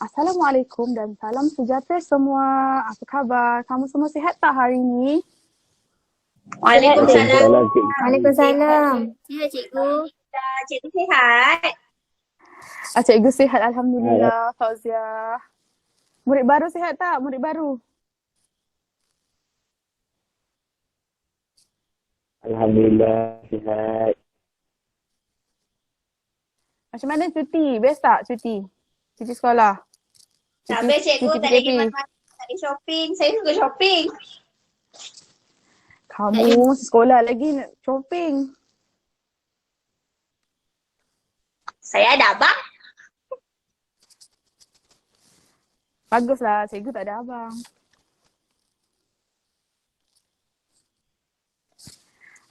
Assalamualaikum dan salam sejahtera semua. Apa khabar? Kamu semua sihat tak hari ini? Waalaikumsalam. Waalaikumsalam, cikgu. Waalaikumsalam. Sihat cikgu. Cikgu sihat. Cikgu sihat Alhamdulillah. Fauzia. Murid baru sihat tak? Murid baru? Alhamdulillah, sihat. Macam mana cuti? Best tak cuti? Cuti sekolah? Tak best cikgu, tak ada PKP. pergi mana-mana. Tak ada shopping. Saya suka shopping. Kamu sekolah lagi nak shopping. Saya ada abang. Baguslah, cikgu tak ada abang.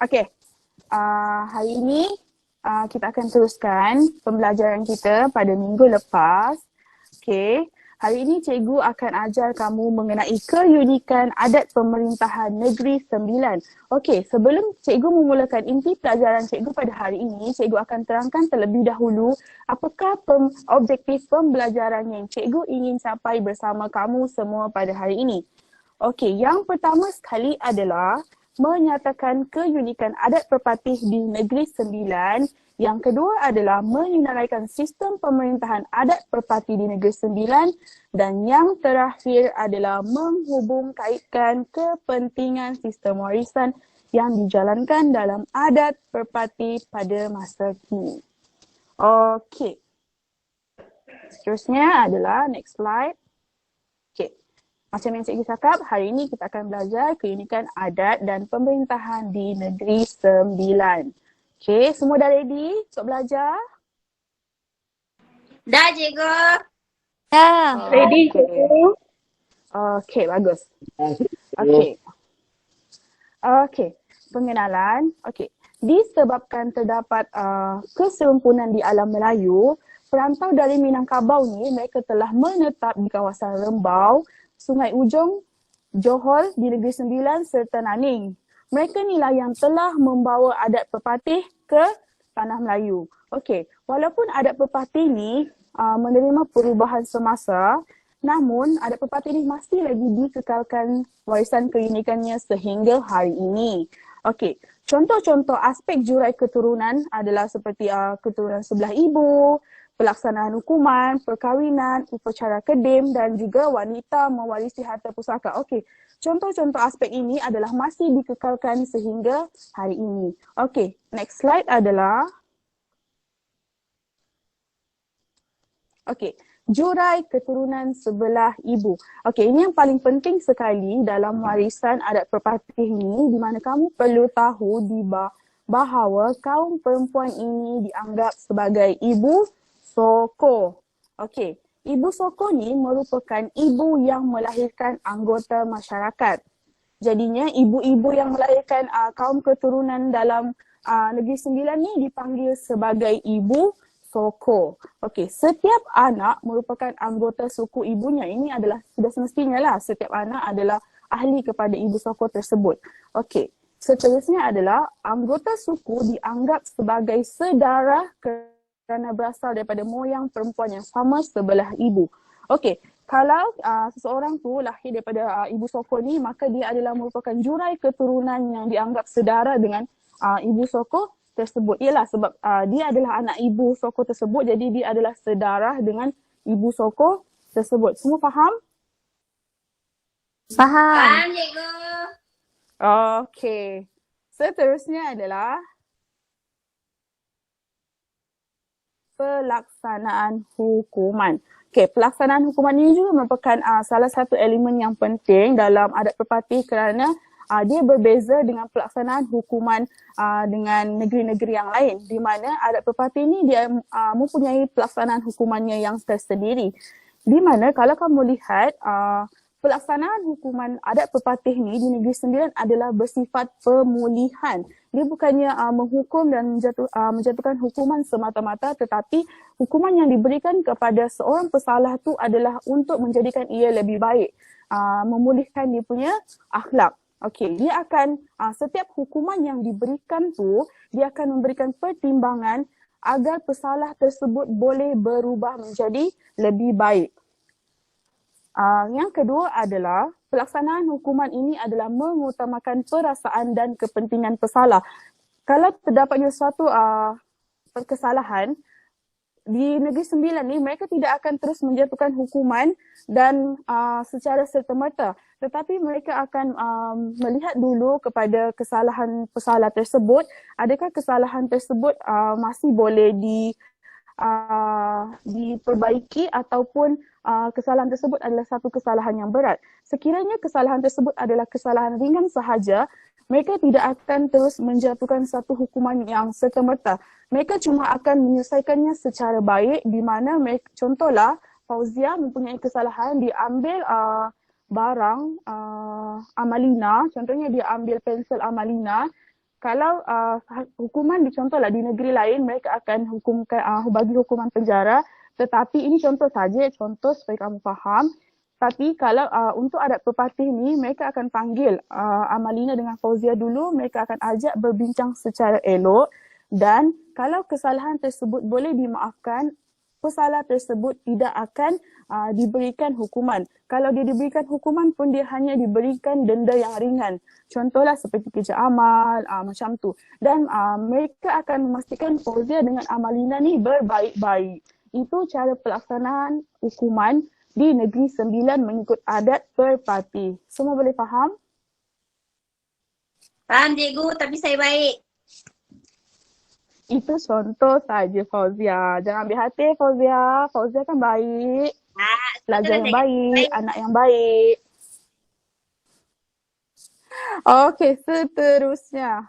Okey, hari ini kita akan teruskan pembelajaran kita pada minggu lepas. Okey, hari ini cikgu akan ajar kamu mengenai keunikan adat pemerintahan Negeri Sembilan. Okey, sebelum cikgu memulakan inti pelajaran cikgu pada hari ini, cikgu akan terangkan terlebih dahulu apakah objektif pembelajaran yang cikgu ingin capai bersama kamu semua pada hari ini. Okey, yang pertama sekali adalah menyatakan keunikan adat perpatih di Negeri Sembilan. Yang kedua adalah menyenaraikan sistem pemerintahan adat perpatih di Negeri Sembilan. Dan yang terakhir adalah menghubung kaitkan kepentingan sistem warisan yang dijalankan dalam adat perpatih pada masa kini. Okey. Seterusnya adalah next slide. Okey. Macam yang cikgu cakap, hari ini kita akan belajar keunikan adat dan pemerintahan di Negeri Sembilan. Okey, semua dah ready untuk belajar? Dah cikgu. Dah. Ready, cikgu. Okey, bagus. Okey. Okey, pengenalan. Okey, disebabkan terdapat keserumpunan di alam Melayu, perantau dari Minangkabau ni mereka telah menetap di kawasan Rembau, Sungai Ujong, Johor di Negeri Sembilan serta Naning. Mereka inilah yang telah membawa adat pepatih ke tanah Melayu. Okey, walaupun adat pepatih ni menerima perubahan semasa, namun adat pepatih ni masih lagi dikekalkan warisan keunikannya sehingga hari ini. Okey, contoh-contoh aspek jurai keturunan adalah seperti keturunan sebelah ibu, pelaksanaan hukuman, perkahwinan, upacara kedim dan juga wanita mewarisi harta pusaka. Okey, contoh-contoh aspek ini adalah masih dikekalkan sehingga hari ini. Okey, next slide adalah jurai keturunan sebelah ibu. Okey, ini yang paling penting sekali dalam warisan adat perpatih ini, di mana kamu perlu tahu bahawa kaum perempuan ini dianggap sebagai ibu soko. Okey, ibu soko ni merupakan ibu yang melahirkan anggota masyarakat. Jadinya ibu-ibu yang melahirkan kaum keturunan dalam Negeri Sembilan ni dipanggil sebagai ibu soko. Okey, setiap anak merupakan anggota suku ibunya. Ini adalah sudah semestinya lah, setiap anak adalah ahli kepada ibu soko tersebut. Okey, seterusnya adalah anggota suku dianggap sebagai sedara kerana berasal daripada moyang perempuan yang sama sebelah ibu. Okey, kalau seseorang tu lahir daripada ibu soko ni, maka dia adalah merupakan jurai keturunan yang dianggap sedara dengan ibu soko tersebut. Ialah sebab dia adalah anak ibu soko tersebut, jadi dia adalah sedarah dengan ibu soko tersebut. Semua faham? Faham cikgu. Okey. Seterusnya adalah pelaksanaan hukuman. Okey, pelaksanaan hukuman ini juga merupakan salah satu elemen yang penting dalam adat perpatih kerana dia berbeza dengan pelaksanaan hukuman dengan negeri-negeri yang lain, di mana adat perpatih ini dia mempunyai pelaksanaan hukumannya yang tersendiri. Di mana kalau kamu lihat pelaksanaan hukuman adat perpatih ni di Negeri Sembilan adalah bersifat pemulihan. Dia bukannya menghukum dan menjatuhkan hukuman semata-mata, tetapi hukuman yang diberikan kepada seorang pesalah tu adalah untuk menjadikan ia lebih baik, memulihkan dia punya akhlak. Okey, dia akan setiap hukuman yang diberikan tu, dia akan memberikan pertimbangan agar pesalah tersebut boleh berubah menjadi lebih baik. Yang kedua adalah pelaksanaan hukuman ini adalah mengutamakan perasaan dan kepentingan pesalah. Kalau terdapatnya suatu kesalahan, di Negeri Sembilan ni mereka tidak akan terus menjatuhkan hukuman dan secara serta-merta, tetapi mereka akan melihat dulu kepada kesalahan pesalah tersebut, adakah kesalahan tersebut masih boleh diperbaiki ataupun kesalahan tersebut adalah satu kesalahan yang berat. Sekiranya kesalahan tersebut adalah kesalahan ringan sahaja, mereka tidak akan terus menjatuhkan satu hukuman yang serta-merta. Mereka cuma akan menyelesaikannya secara baik, di mana contohlah Fauzia mempunyai kesalahan, dia ambil barang Amalina, contohnya dia ambil pensel Amalina. Kalau hukuman contohlah di negeri lain, mereka akan bagi hukuman penjara, tetapi ini contoh saja, contoh supaya kamu faham. Tapi kalau untuk adat pepatih ni, mereka akan panggil Amalina dengan Fauzia dulu, mereka akan ajak berbincang secara elok, dan kalau kesalahan tersebut boleh dimaafkan, pesalah tersebut tidak akan diberikan hukuman. Kalau dia diberikan hukuman pun, dia hanya diberikan denda yang ringan. Contohlah seperti kerja amal, macam tu. Dan mereka akan memastikan Fauzia dengan Amalina ni berbaik-baik. Itu cara pelaksanaan hukuman di Negeri Sembilan mengikut adat Perpati. Semua boleh faham? Faham cikgu, tapi saya baik. Itu contoh saja Fauzia. Jangan ambil hati Fauzia. Fauzia kan baik. Pelajar yang baik, anak yang baik. Okey, seterusnya.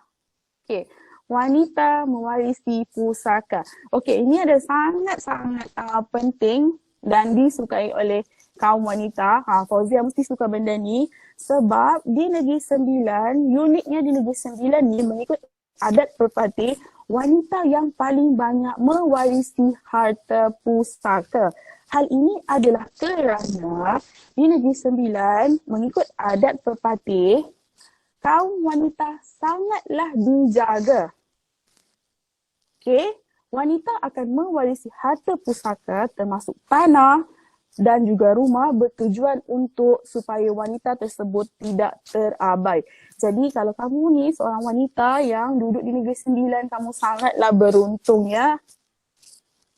Okey, wanita mewarisi pusaka. Okey, ini ada sangat-sangat penting dan disukai oleh kaum wanita. Fauzia mesti suka benda ni sebab di Negeri Sembilan, uniknya di Negeri Sembilan ni mengikut adat Perpati, wanita yang paling banyak mewarisi harta pusaka. Hal ini adalah kerana di Negeri Sembilan mengikut adat Perpati, kaum wanita sangatlah dijaga. Okey, wanita akan mewarisi harta pusaka termasuk tanah dan juga rumah bertujuan untuk supaya wanita tersebut tidak terabai. Jadi kalau kamu ni seorang wanita yang duduk di Negeri Sembilan, kamu sangatlah beruntung ya.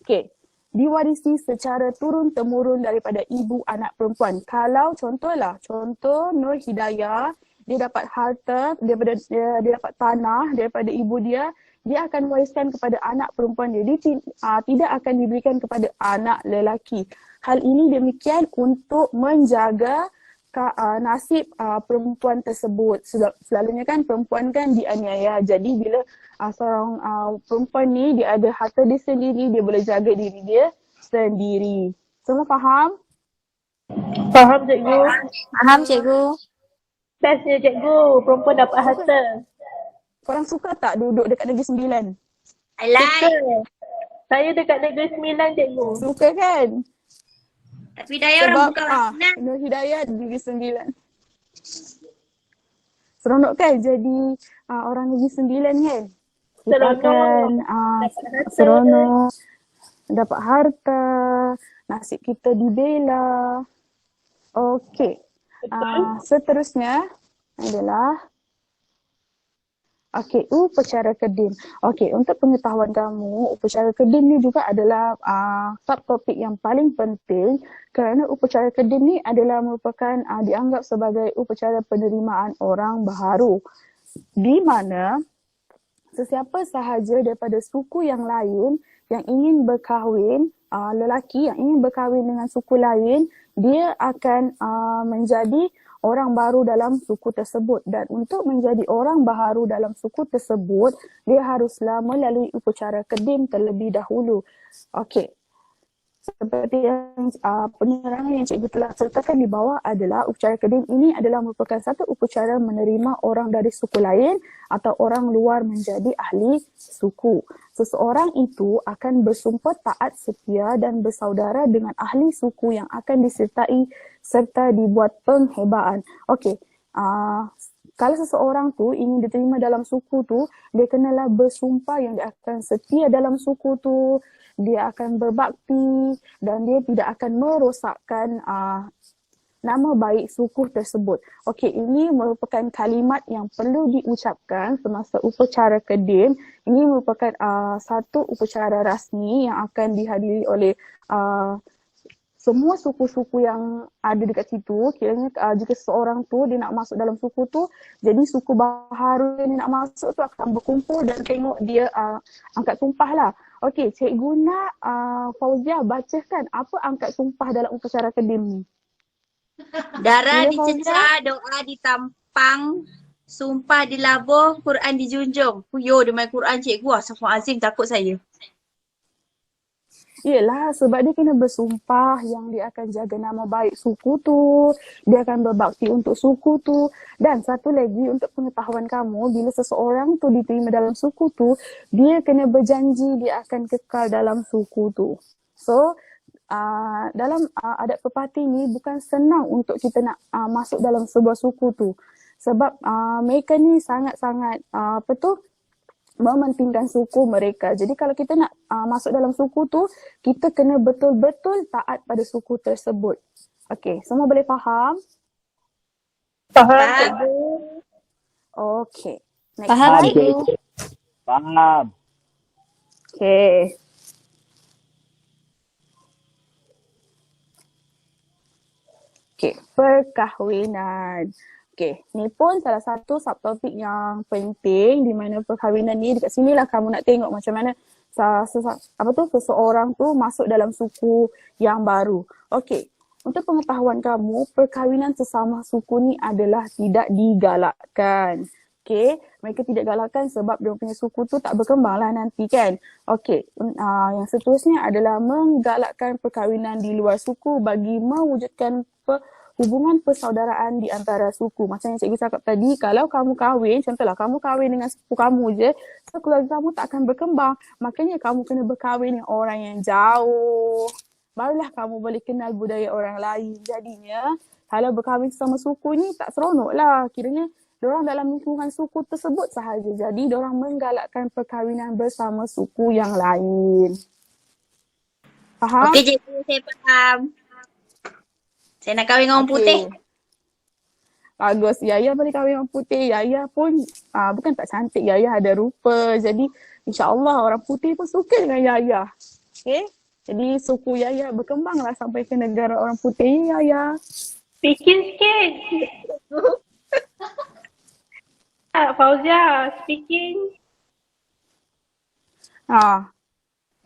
Okey, diwarisi secara turun-temurun daripada ibu anak perempuan. Kalau contoh Nur Hidayah, dia dapat harta daripada dia dapat tanah daripada ibu dia akan wariskan kepada anak perempuan dia. Dia tidak akan diberikan kepada anak lelaki. Hal ini demikian untuk menjaga nasib perempuan tersebut. Selalunya kan perempuan kan dianiaya. Jadi bila seorang perempuan ni dia ada harta dia sendiri, dia boleh jaga diri dia sendiri. Semua faham? Faham cikgu. Faham cikgu. Bestnya cikgu, perempuan dapat harta. Korang suka tak duduk dekat Negeri Sembilan? I like. Suka. Saya dekat Negeri Sembilan cikgu. Suka kan? Tapi Daya orang bukan orang Sembilan. Nur Hidayah di Negeri Sembilan. Seronok kan jadi orang Negeri Sembilan kan? Kita Seronok. akan Dapat harta. seronok, dapat harta, nasib kita dibela. Okey. Seterusnya adalah upacara kedim. Okey, untuk pengetahuan kamu, upacara kedim ni juga adalah subtopik yang paling penting kerana upacara kedim ni adalah merupakan dianggap sebagai upacara penerimaan orang baharu, di mana sesiapa sahaja daripada suku yang lain yang ingin berkahwin, lelaki yang ingin berkahwin dengan suku lain, dia akan menjadi orang baru dalam suku tersebut. Dan untuk menjadi orang baharu dalam suku tersebut, dia haruslah melalui upacara kedim terlebih dahulu. Okey. Seperti yang penerangan yang cikgu telah sertakan di bawah adalah upacara kedim ini adalah merupakan satu upacara menerima orang dari suku lain atau orang luar menjadi ahli suku. Seseorang itu akan bersumpah taat setia dan bersaudara dengan ahli suku yang akan disertai serta dibuat penghebaan. Okey, kalau seseorang tu ingin diterima dalam suku tu, dia kenalah bersumpah yang dia akan setia dalam suku tu, dia akan berbakti dan dia tidak akan merosakkan nama baik suku tersebut. Okey, ini merupakan kalimat yang perlu diucapkan semasa upacara kedim. Ini merupakan satu upacara rasmi yang akan dihadiri oleh semua suku-suku yang ada dekat situ. Kiranya jika seseorang tu dia nak masuk dalam suku tu, jadi suku baharu yang nak masuk tu akan berkumpul dan tengok dia angkat sumpah lah. Okey, cikgu nak Fauzia bacakan apa angkat sumpah dalam upacara kedim ni. Darah Ya, dicecah, doa ditampang, sumpah dilabuh, Quran dijunjung. Yo, dia main Quran cikgu. Astaghfirullahalazim, takut saya. Yelah, sebab dia kena bersumpah yang dia akan jaga nama baik suku tu, dia akan berbakti untuk suku tu. Dan satu lagi untuk pengetahuan kamu, bila seseorang tu diterima dalam suku tu, dia kena berjanji dia akan kekal dalam suku tu. So, dalam adat pepati ni bukan senang untuk kita nak masuk dalam sebuah suku tu. Sebab mereka ni sangat-sangat mementingkan suku mereka. Jadi kalau kita nak masuk dalam suku tu, kita kena betul-betul taat pada suku tersebut. Okey, semua boleh faham? Faham cikgu. Okey. Next Faham, slide. cikgu. Faham. Okey. Okey, perkahwinan. Okey, ni pun salah satu subtopik yang penting di mana perkahwinan ni dekat sinilah kamu nak tengok macam mana seseorang tu masuk dalam suku yang baru. Okey, untuk pengetahuan kamu, perkahwinan sesama suku ni adalah tidak digalakkan. Okey, mereka tidak galakkan sebab dia punya suku tu tak berkembang lah nanti kan. Okey, yang seterusnya adalah menggalakkan perkahwinan di luar suku bagi mewujudkan hubungan persaudaraan di antara suku. Macam yang cikgu cakap tadi, kalau kamu kahwin, contohlah kamu kahwin dengan sepupu kamu je, so keluarga kamu tak akan berkembang. Makanya kamu kena berkahwin dengan orang yang jauh. Barulah kamu boleh kenal budaya orang lain. Jadinya, kalau berkahwin sama suku ni tak seronok lah. Kiranya, diorang dalam lingkungan suku tersebut sahaja. Jadi, diorang menggalakkan perkahwinan bersama suku yang lain. Faham? Okey cikgu, saya faham. Saya nak kahwin dengan orang putih. Bagus. Yaya boleh kahwin orang putih. Yaya pun bukan tak cantik. Yaya ada rupa. Jadi insyaAllah orang putih pun suka dengan Yaya. Okay. Jadi suku Yaya berkembanglah sampai ke negara orang putih. Yaya. Speaking sikit. Fauzia, speaking.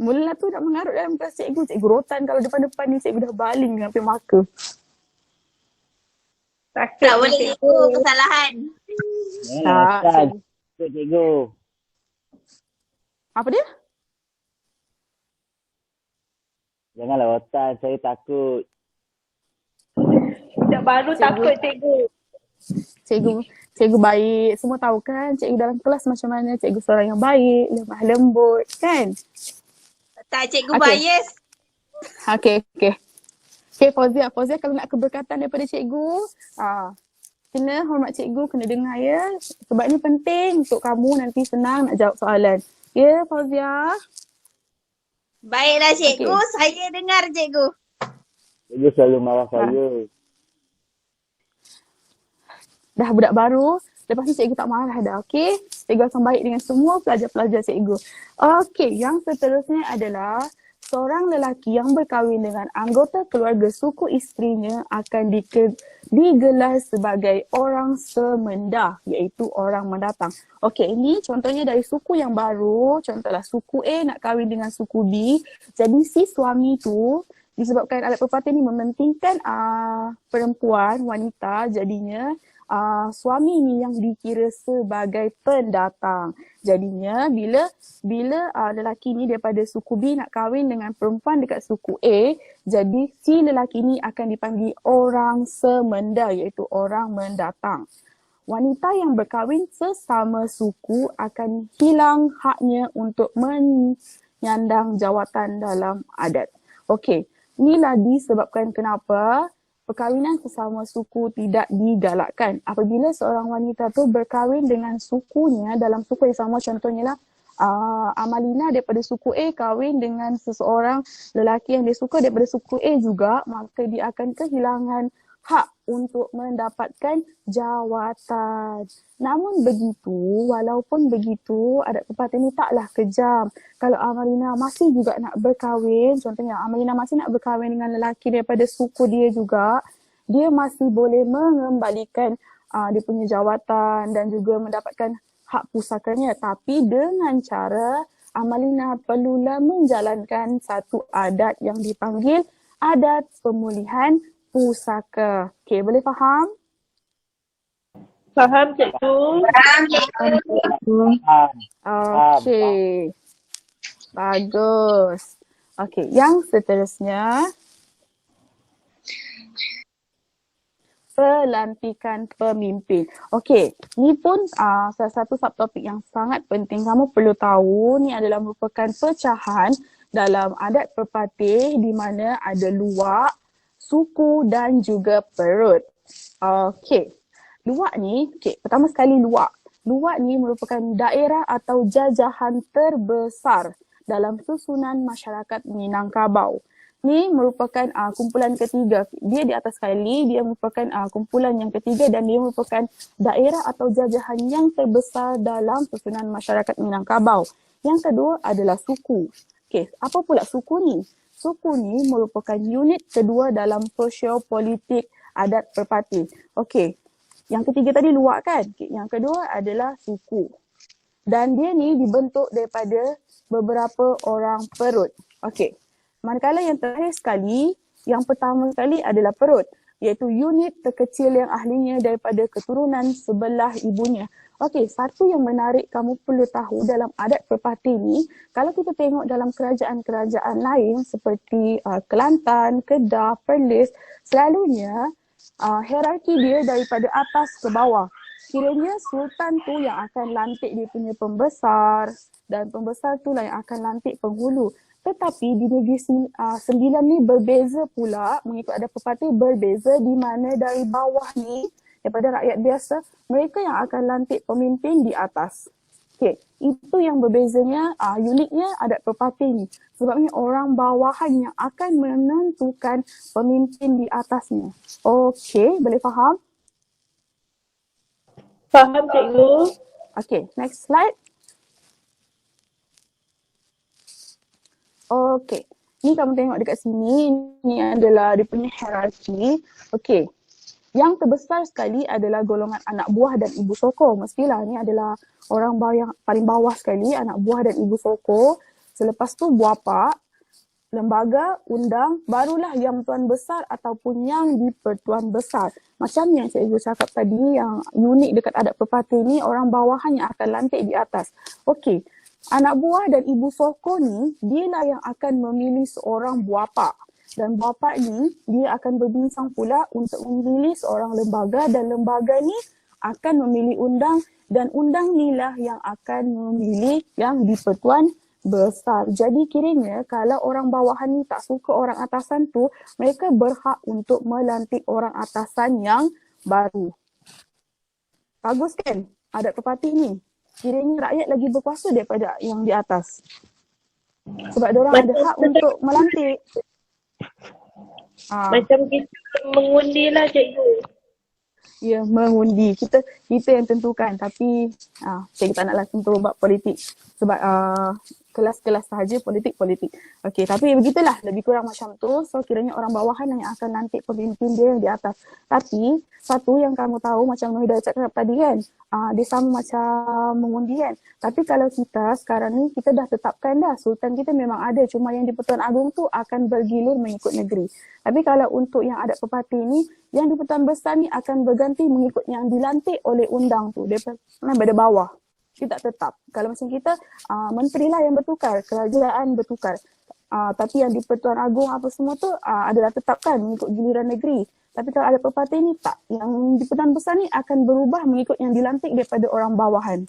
Mula tu nak mengarut dalam kelas cikgu. Cikgu rotan kalau depan-depan ni cikgu dah baling dengan api maka. Tak boleh cikgu, kesalahan. Ustaz. Cikgu. Apa dia? Janganlah otak, saya takut. Budak baru takut cikgu. Cikgu baik. Semua tahu kan cikgu dalam kelas macam mana. Cikgu seorang yang baik, lemah lembut kan? Tak, cikgu Okey. bias. Okay. Okay, Fauzia kalau nak keberkatan daripada cikgu, kena hormat cikgu, kena dengar ya. Sebab ni penting untuk kamu nanti senang nak jawab soalan. Ya, Fauzia? Baiklah cikgu, Okey. saya dengar cikgu. Cikgu selalu marah saya. Dah budak baru, lepas ni cikgu tak marah dah, okey? Cikgu akan baik dengan semua pelajar-pelajar cikgu. Okey, yang seterusnya adalah seorang lelaki yang berkahwin dengan anggota keluarga suku isterinya akan digelar sebagai orang semendah, iaitu orang mendatang. Okey, ini contohnya dari suku yang baru, contohlah suku A nak kahwin dengan suku B. Jadi si suami tu, disebabkan adat pepatah ni mementingkan perempuan, wanita, jadinya suami ni yang dikira sebagai pendatang. Jadinya bila lelaki ni daripada suku B nak kahwin dengan perempuan dekat suku A, jadi si lelaki ni akan dipanggil orang semenda, iaitu orang mendatang. Wanita yang berkahwin sesama suku akan hilang haknya untuk menyandang jawatan dalam adat. Okey, inilah disebabkan kenapa perkahwinan sesama suku tidak digalakkan. Apabila seorang wanita tu berkahwin dengan sukunya dalam suku yang sama, contohnya lah Amalina daripada suku A kahwin dengan seseorang lelaki yang dia suka daripada suku A juga, maka dia akan kehilangan hak untuk mendapatkan jawatan. Namun begitu, walaupun begitu, adat pepatah ini taklah kejam. Kalau Amalina masih juga nak berkahwin, contohnya Amalina masih nak berkahwin dengan lelaki daripada suku dia juga, dia masih boleh mengembalikan dia punya jawatan dan juga mendapatkan hak pusakanya, tapi dengan cara Amalina perlulah menjalankan satu adat yang dipanggil adat pemulihan pusaka. Okey, boleh faham? Faham cikgu? Okey. Bagus. Okey, yang seterusnya pelantikan pemimpin. Okey, ni pun salah satu subtopik yang sangat penting. Kamu perlu tahu ni adalah merupakan pecahan dalam adat pepatih di mana ada luak, suku dan juga perut. Okey, luak ni, pertama sekali luak. Luak ni merupakan daerah atau jajahan terbesar dalam susunan masyarakat Minangkabau. Ni merupakan kumpulan ketiga. Dia di atas sekali, dia merupakan kumpulan yang ketiga dan dia merupakan daerah atau jajahan yang terbesar dalam susunan masyarakat Minangkabau. Yang kedua adalah suku. Okey, apa pula suku ni? Suku ni merupakan unit kedua dalam sosiopolitik adat pepatih. Okey, yang ketiga tadi luak kan? Okay. Yang kedua adalah suku. Dan dia ni dibentuk daripada beberapa orang perut. Okey. Manakala yang terakhir sekali, yang pertama sekali adalah perut, iaitu unit terkecil yang ahlinya daripada keturunan sebelah ibunya. Okey, satu yang menarik kamu perlu tahu dalam adat pepatih ni, kalau kita tengok dalam kerajaan-kerajaan lain seperti Kelantan, Kedah, Perlis, selalunya hierarki dia daripada atas ke bawah. Kiranya sultan tu yang akan lantik dia punya pembesar dan pembesar tu lah yang akan lantik penghulu. Tetapi di negeri sembilan ni berbeza pula, mengikut adat pepatih berbeza di mana dari bawah ni, daripada rakyat biasa, mereka yang akan lantik pemimpin di atas. Okey, itu yang berbezanya, uniknya adat pepatih ni. Sebabnya orang bawahan yang akan menentukan pemimpin di atasnya. Okey, boleh faham? Faham cikgu? Okey, next slide. Okey, ni kamu tengok dekat sini, ni adalah dia punya hierarki. Okey, yang terbesar sekali adalah golongan anak buah dan ibu sokong. Mestilah ni adalah orang yang paling bawah sekali, anak buah dan ibu sokong. Selepas tu buapa, lembaga, undang, barulah yang tuan besar ataupun yang di-pertuan besar. Macam yang cikgu cakap tadi, yang unik dekat adat pepatih ni, orang bawahan yang akan lantik di atas. Okey, anak buah dan ibu sokong ni, dialah yang akan memilih seorang buapa. Dan buapa ni, dia akan berbincang pula untuk memilih seorang lembaga dan lembaga ni akan memilih undang dan undang ni lah yang akan memilih yang di-pertuan besar. Jadi kiranya kalau orang bawahan ni tak suka orang atasan tu, mereka berhak untuk melantik orang atasan yang baru. Bagus kan adat pepatih ni? Kiranya rakyat lagi berkuasa daripada yang di atas. Sebab diorang ada hak untuk melantik. Macam kita mengundi lah cikgu. Ya, mengundi. Kita yang tentukan, tapi saya tak naklah tentu buat politik. Sebab kelas-kelas sahaja politik. Okey, tapi begitulah, lebih kurang macam tu. So kiranya orang bawahan yang akan lantik pemimpin dia yang di atas. Tapi satu yang kamu tahu, macam Nuhida cakap tadi kan, dia sama macam mengundi kan. Tapi kalau kita sekarang ni, kita dah tetapkan dah, sultan kita memang ada, cuma yang di-Pertuan Agong tu akan bergilir mengikut negeri. Tapi kalau untuk yang adat pepatih ni, yang di-Pertuan Besar ni akan berganti mengikut yang dilantik oleh undang tu, daripada bawah. Dia tak tetap. Kalau macam kita, menteri lah yang bertukar, kerajaan bertukar. Tapi yang di-Pertuan Agong apa semua tu adalah tetapkan mengikut giliran negeri. Tapi kalau ada pepatih ni tak. Yang di-Pertuan Besar ni akan berubah mengikut yang dilantik daripada orang bawahan.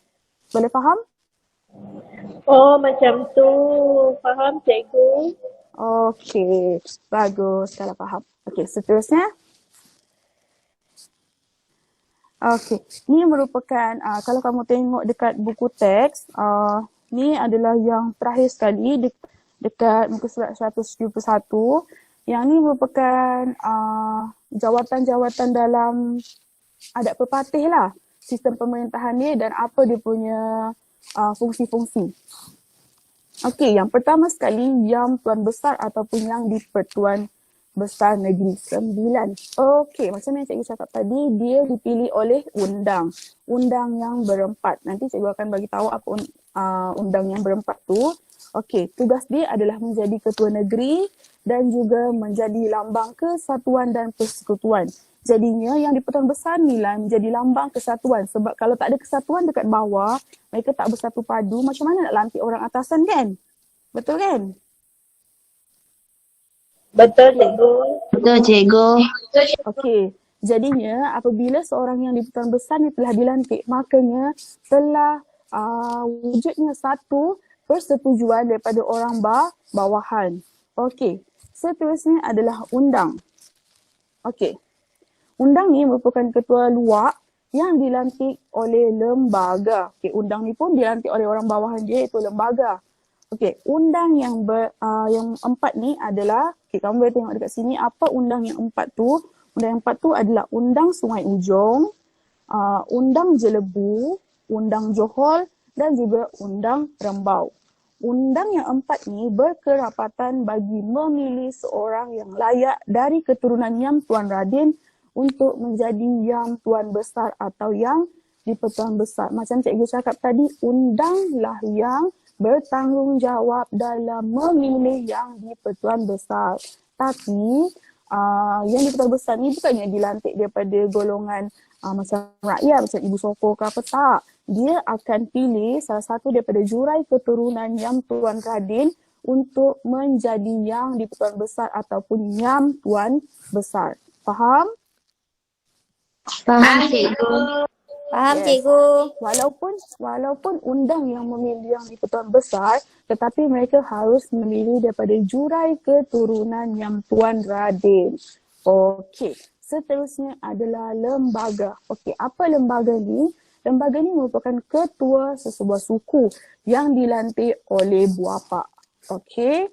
Boleh faham? Oh macam tu. Faham cikgu? Okey, bagus kalau faham. Okey, seterusnya. Okey, ni merupakan kalau kamu tengok dekat buku teks, ni adalah yang terakhir sekali dekat muka surat 171. Yang ni merupakan jawatan-jawatan dalam adat pepatih lah, sistem pemerintahan dia dan apa dia punya fungsi-fungsi. Okey, yang pertama sekali Yang Tuan Besar ataupun Yang di-Pertuan Besar Negeri Sembilan. Okey, macam yang cikgu cakap tadi, dia dipilih oleh undang. Undang yang berempat. Nanti cikgu akan bagi tahu apa undang yang berempat tu. Okey, tugas dia adalah menjadi ketua negeri dan juga menjadi lambang kesatuan dan persekutuan. Jadinya yang di-Pertuan Besar ni lah menjadi lambang kesatuan. Sebab kalau tak ada kesatuan dekat bawah, mereka tak bersatu padu, macam mana nak lantik orang atasan kan? Betul kan? Betul cikgu. Betul cikgu. Okey, jadinya apabila seorang yang di-Pertuan Besar ni telah dilantik, makanya telah wujudnya satu persetujuan daripada orang bawahan. Okey, seterusnya adalah undang. Okey, undang ni merupakan ketua luar yang dilantik oleh lembaga. Okey, undang ni pun dilantik oleh orang bawahan dia iaitu lembaga. Okey, undang yang empat ni adalah, okey, kamu boleh tengok dekat sini apa undang yang empat tu. Undang yang empat tu adalah Undang Sungai Ujong, Undang Jelebu, Undang Johor dan juga Undang Rembau. Undang yang empat ni berkerapatan bagi memilih seorang yang layak dari keturunan Yang Tuan Radin untuk menjadi Yang Tuan Besar atau Yang di-Pertuan Besar. Macam cikgu cakap tadi, undanglah yang bertanggungjawab dalam memilih yang di-Pertuan Besar. Tapi yang di-Pertuan Besar ni bukannya dilantik daripada golongan macam rakyat, macam Ibu Soko ke apa, tak. Dia akan pilih salah satu daripada jurai keturunan Yang Tuan Radin untuk menjadi yang di-Pertuan Besar ataupun Yang Tuan Besar. Faham? Faham cikgu. Faham Yes. cikgu. Walaupun undang yang memilih yang di-Pertuan Besar, tetapi mereka harus memilih daripada jurai keturunan Yang Tuan Radin. Okey, seterusnya adalah lembaga. Okey, apa lembaga ni? Lembaga ni merupakan ketua sesebuah suku yang dilantik oleh buapa. Okey.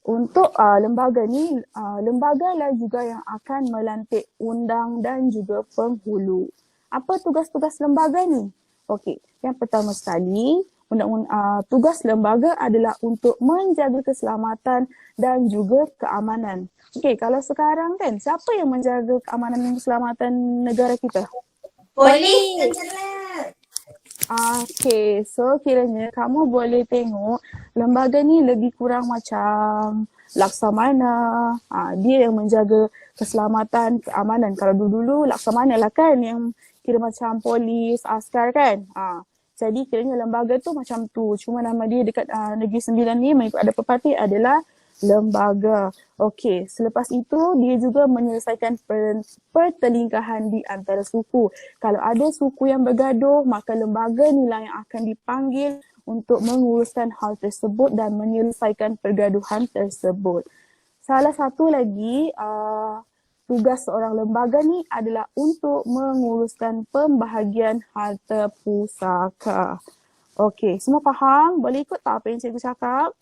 Untuk lembaga ni, lembaga lah juga yang akan melantik undang dan juga penghulu. Apa tugas-tugas lembaga ni? Okey, yang pertama sekali, tugas lembaga adalah untuk menjaga keselamatan dan juga keamanan. Okey, kalau sekarang kan, siapa yang menjaga keamanan dan keselamatan negara kita? Polis. Okey, so kiranya kamu boleh tengok lembaga ni lebih kurang macam Laksamana. Dia yang menjaga keselamatan, keamanan. Kalau dulu-dulu Laksamana lah kan yang kira macam polis, askar kan. Jadi kiranya lembaga tu macam tu. Cuma nama dia dekat Negeri Sembilan ni mengikut adat pepatih adalah lembaga. Okey, selepas itu dia juga menyelesaikan pertelingkahan di antara suku. Kalau ada suku yang bergaduh, maka lembaga inilah yang akan dipanggil untuk menguruskan hal tersebut dan menyelesaikan pergaduhan tersebut. Salah satu lagi tugas seorang lembaga ni adalah untuk menguruskan pembahagian harta pusaka. Okey, semua faham? Boleh ikut tak apa yang cikgu cakap?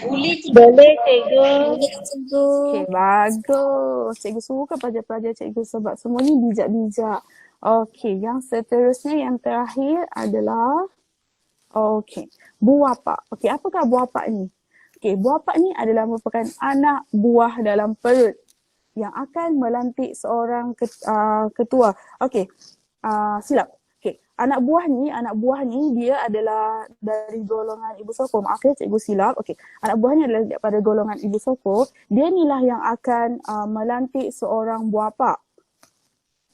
Boleh cikgu. Boleh cikgu. Boleh cikgu. Okey, bagus. Cikgu suka pelajar-pelajar cikgu sebab semua ni bijak-bijak. Okey, yang seterusnya yang terakhir adalah buapa. Okey, apakah buapa ni? Okey, buapa ni adalah merupakan anak buah dalam perut yang akan melantik seorang ketua. Okey, silap. Okey, anak buah ni dia adalah dari golongan Ibu Soko. Maaf ya cikgu silap. Okey, anak buahnya adalah daripada golongan Ibu Soko. Dia inilah yang akan melantik seorang buapa.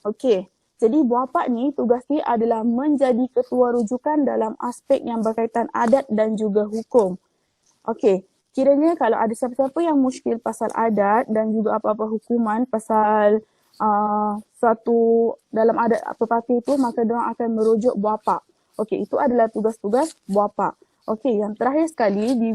Okey, jadi buapa ni tugas dia adalah menjadi ketua rujukan dalam aspek yang berkaitan adat dan juga hukum. Okey, kiranya kalau ada siapa-siapa yang muskil pasal adat dan juga apa-apa hukuman pasal satu dalam adat pepatih itu, maka diorang akan merujuk buapa. Okey, itu adalah tugas-tugas buapa. Okey, yang terakhir sekali di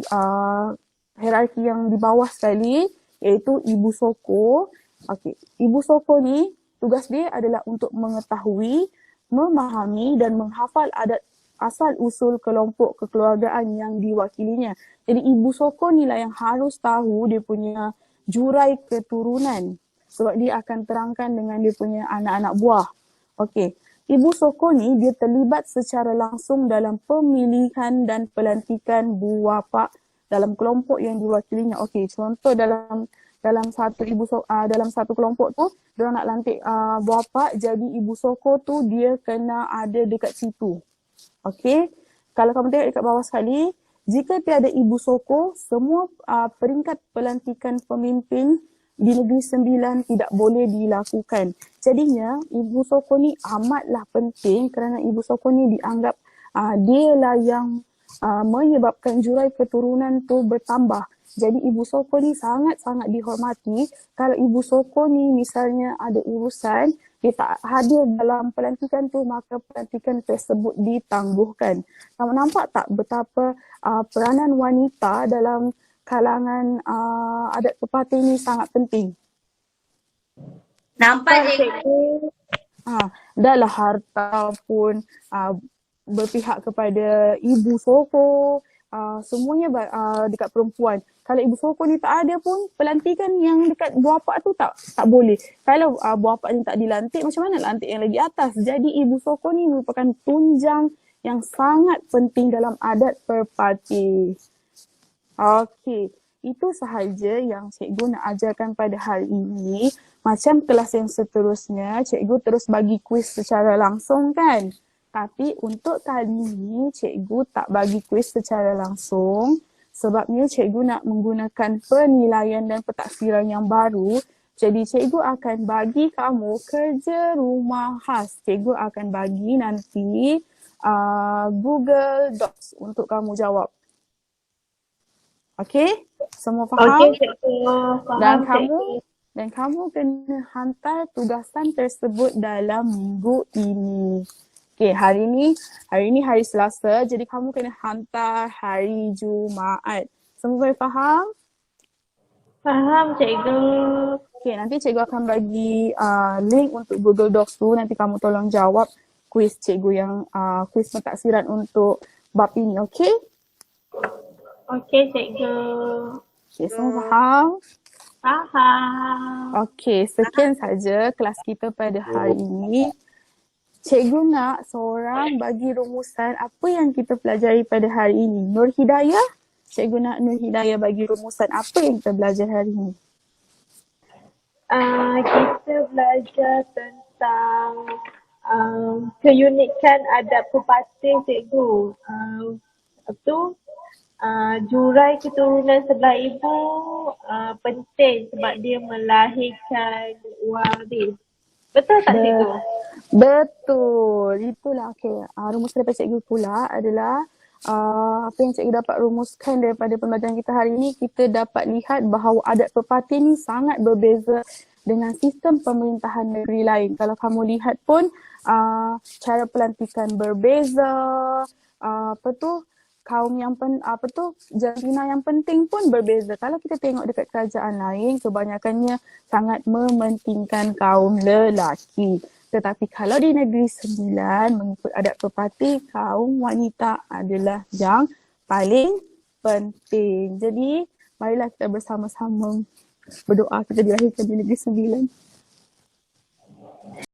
hierarki yang di bawah sekali iaitu Ibu Soko. Okey, Ibu Soko ni tugas dia adalah untuk mengetahui, memahami dan menghafal adat asal usul kelompok kekeluargaan yang diwakilinya. Jadi ibu soko ni lah yang harus tahu dia punya jurai keturunan sebab dia akan terangkan dengan dia punya anak-anak buah. Okey. Ibu soko ni dia terlibat secara langsung dalam pemilihan dan pelantikan bu bapa dalam kelompok yang diwakilinya. Okey, contoh dalam satu kelompok tu dia nak lantik bu bapa, jadi ibu soko tu dia kena ada dekat situ. Okey, kalau kamu tengok dekat bawah sekali, jika tiada ibu soko, semua peringkat pelantikan pemimpin di Negeri Sembilan tidak boleh dilakukan. Jadinya, ibu soko ni amatlah penting kerana ibu soko ni dianggap dialah yang menyebabkan jurai keturunan tu bertambah. Jadi ibu soko ni sangat-sangat dihormati. Kalau ibu soko ni misalnya ada urusan, dia tak hadir dalam pelantikan tu, maka pelantikan tersebut ditangguhkan. Kamu nampak tak betapa peranan wanita dalam kalangan adat pepatih ni sangat penting? Nampak cikgu? Dah lah harta pun berpihak kepada ibu soko, semuanya dekat perempuan. Kalau ibu soko ni tak ada pun, pelantikan yang dekat bu bapa tu tak boleh. Kalau bu bapa ni tak dilantik, macam mana lantik yang lagi atas? Jadi ibu soko ni merupakan tunjang yang sangat penting dalam adat pepatih. Okey, itu sahaja yang cikgu nak ajarkan pada hari ini. Macam kelas yang seterusnya, cikgu terus bagi kuis secara langsung kan? Tapi untuk kali ini, cikgu tak bagi kuis secara langsung. Sebabnya cikgu nak menggunakan penilaian dan pentaksiran yang baru. Jadi cikgu akan bagi kamu kerja rumah khas. Cikgu akan bagi nanti Google Docs untuk kamu jawab. Okey? Semua faham? Okey, cikgu. Faham, Dan kamu kena hantar tugasan tersebut dalam minggu ini. Okey, hari ni hari Selasa, jadi kamu kena hantar hari Jumaat. Semua boleh faham? Faham, cikgu. Okey, nanti cikgu akan bagi link untuk Google Docs tu. Nanti kamu tolong jawab kuis cikgu yang kuis pentaksiran untuk bab ini, okey? Okey, cikgu. Okey, semua faham? Faham. Okey, sekian saja kelas kita pada hari ini. Cikgu nak seorang bagi rumusan apa yang kita pelajari pada hari ini. Nur Hidayah? Cikgu nak Nur Hidayah bagi rumusan apa yang kita belajar hari ini. Kita belajar tentang keunikan adat pepatih, cikgu. Jurai keturunan sebelah ibu penting sebab dia melahirkan waris. Betul tak, cikgu? Betul. Itulah okey. Rumus daripada cikgu pula adalah apa yang cikgu dapat rumuskan daripada pembelajaran kita hari ini, kita dapat lihat bahawa adat pepatih ni sangat berbeza dengan sistem pemerintahan negeri lain. Kalau kamu lihat pun cara pelantikan berbeza, kaum yang jantina yang penting pun berbeza. Kalau kita tengok dekat kerajaan lain, kebanyakannya sangat mementingkan kaum lelaki. Tetapi kalau di Negeri Sembilan, mengikut adat pepatih, kaum wanita adalah yang paling penting. Jadi, marilah kita bersama-sama berdoa kita dilahirkan di Negeri Sembilan.